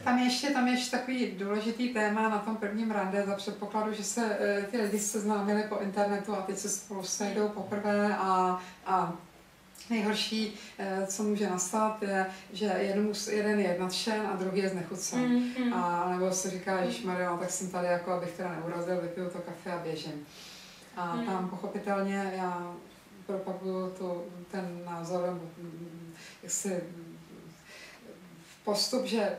Tam je ještě takový důležitý téma na tom prvním rande za předpokladu, že se ty lidi seznámili po internetu a teď se spolu sejdou poprvé a nejhorší, co může nastat, je, že jeden je nadšen a druhý je znechucen. A nebo se říká, ježišmarja, no, tak jsem tady, jako abych teda neurazil, vypiju to kafe a běžím. A tam pochopitelně já propaguju ten názor, jaksi postup, že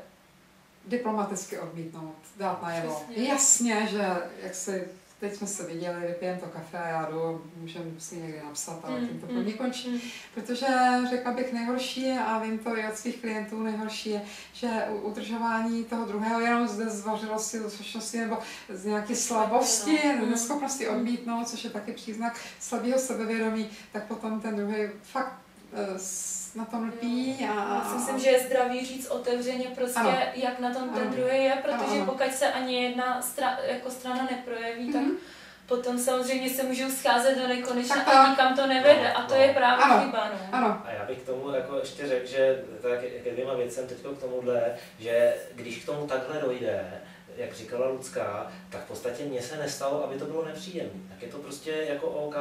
diplomaticky odmítnout, dát najevo. Jasně, že teď jsme se viděli, vypijeme to kafe a já jdu, můžeme si někdy napsat, ale tím to pro mě končí. Protože řekla bych nejhorší je, a vím to i od svých klientů, nejhorší je, že udržování toho druhého jenom ze zdvořilosti, zločnosti nebo z nějaké slabosti, neschopnosti odmítnout, což je taky příznak slabého sebevědomí, tak potom ten druhý fakt na tom lpí Já si myslím, že je zdravý říct otevřeně prostě, jak na tom ten druhý je, protože pokud se ani jedna strana neprojeví, tak potom samozřejmě se můžou scházet do nekonečna a nikam to nevede a to je právě chyba. A já bych k tomu jako ještě řekl, že tak ke dvěma věcem teď k tomuhle, že když k tomu takhle dojde, jak říkala Lucka, tak v podstatě mně se nestalo, aby to bylo nepříjemné. Tak je to prostě jako OK,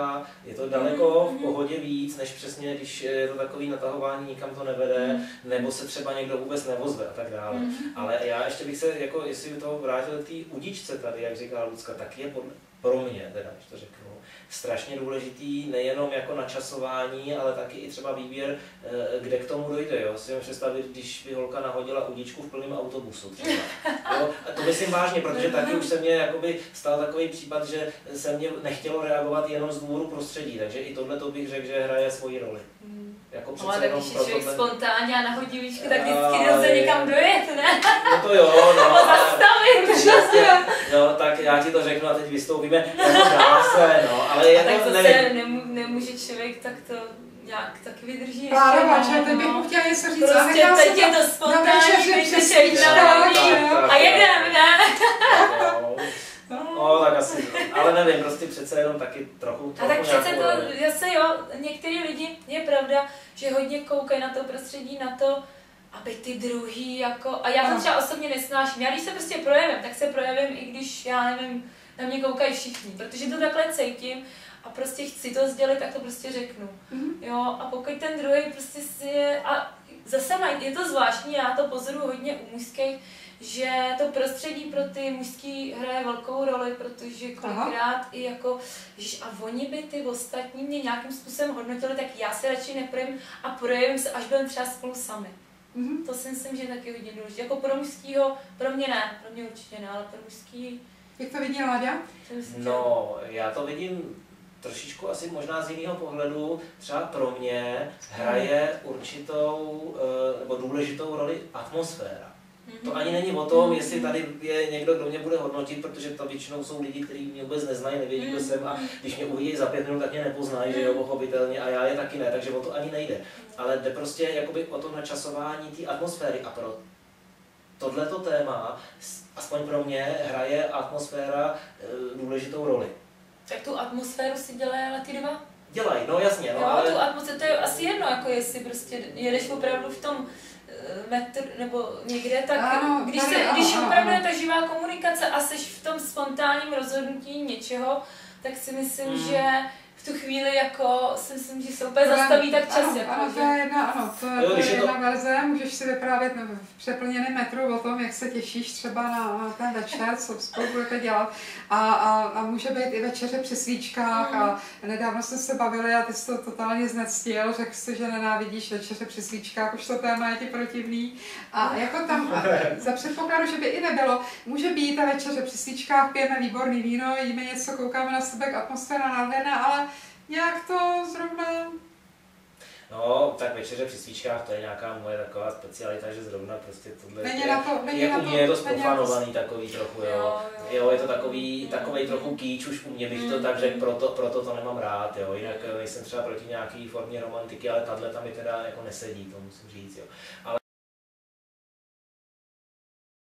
je to daleko v pohodě víc, než přesně, když je to takový natahování, nikam to nevede, nebo se třeba někdo vůbec nevozve a tak dále. Ale já ještě bych se, jako jestli by to vrátil k té udičce tady, jak říkala Lucka, tak je pro mě, teda, když to řeknu, strašně důležitý nejenom jako načasování, ale taky i třeba výběr, kde k tomu dojde. Jo? Si představit, když by holka nahodila udičku v plném autobusu třeba. Jo? A to myslím vážně, protože taky už se mně jakoby stal takový případ, že se mě nechtělo reagovat jenom z důvodu prostředí, takže i tohle to bych řekl, že hraje svoji roli. Jako ale tak když je člověk spontánně a nahodí udičku, tak vždycky lze někam dojet, ne? No to jo, no. Zastavit, no, tak já ti to řeknu a teď vystoupíme, jako dá se, no, ale jako tak zase nemůže člověk takto nějak taky vydrží. Klárova, že teď bych mu chtěla něco říct. Prostě teď je to spontánní, když se jít a jedem, ne? No, tak asi, ale nevím, prostě přece jenom taky trochu a tak přece to, zase jo, některý lidi, je pravda, že hodně koukají na to prostředí, na to, aby ty druhý jako, a já to třeba osobně nesnáším, já když se prostě projevím, tak se projevím, i když, já nevím, na mě koukají všichni, protože to takhle cítím a prostě chci to sdělit, tak to prostě řeknu, jo, a pokud ten druhý prostě si je, a zase je to zvláštní, já to pozoruju hodně u mužských, že to prostředí pro ty mužský hraje velkou roli, protože kolikrát i jako, a oni by ty ostatní mě nějakým způsobem hodnotili, tak já se radši neprojevím a projevím se, až budeme třeba spolu sami. To si myslím, že je taky hodně důležité. Jako pro mužskýho, pro mě ne, pro mě určitě ne, ale pro mužský... Jak to vidí Láďa? No, já to vidím trošičku asi možná z jiného pohledu. Třeba pro mě hraje určitou nebo důležitou roli atmosféra. To ani není o tom, jestli tady je někdo, kdo mě bude hodnotit, protože to většinou jsou lidi, kteří mě vůbec neznají, nevědí, kdo jsem a když mě uvidí za 5 minut, tak mě nepoznají, že jo, pochopitelně, a já je taky ne, takže o to ani nejde. Ale jde prostě jakoby o to načasování té atmosféry a pro tohleto téma, aspoň pro mě, hraje atmosféra důležitou roli. Tak tu atmosféru si dělají ale ty dva? Dělají, no jasně, no, jo, ale... tu atmosféru, to je asi jedno, jako jestli prostě jedeš opravdu v tom metr nebo někde, tak ano, když opravdu je ta živá komunikace a jsi v tom spontánním rozhodnutí něčeho, tak si myslím, že v tu chvíli jako si myslím, že se úplně zastaví tak čas. Ano, to je jedna verze, můžeš si vyprávět v přeplněném metru o tom, jak se těšíš třeba na ten večer, co spolu budete dělat a může být i večeře při svíčkách a nedávno jsme se bavili a ty jsi to totálně znectil, řekl jsi, že nenávidíš večeře při svíčkách, už to téma je ti protivný a jako tam za předpokladu, že by i nebylo, může být ta večeře při svíčkách, pijeme výborný víno, jíme něco, koukáme na sebe, atmosféra nádherná, ale nějak to zrovna... No, tak večeře při svíčkách, to je nějaká moje taková specialita, že zrovna prostě tohle je to spofanovaný takový trochu, jo. Jo, je to takový trochu kýč, už u mě bych to tak řekl, proto to nemám rád, jo. Jinak nejsem třeba proti nějaký formě romantiky, ale tahle tam mi teda jako nesedí, to musím říct, jo. Ale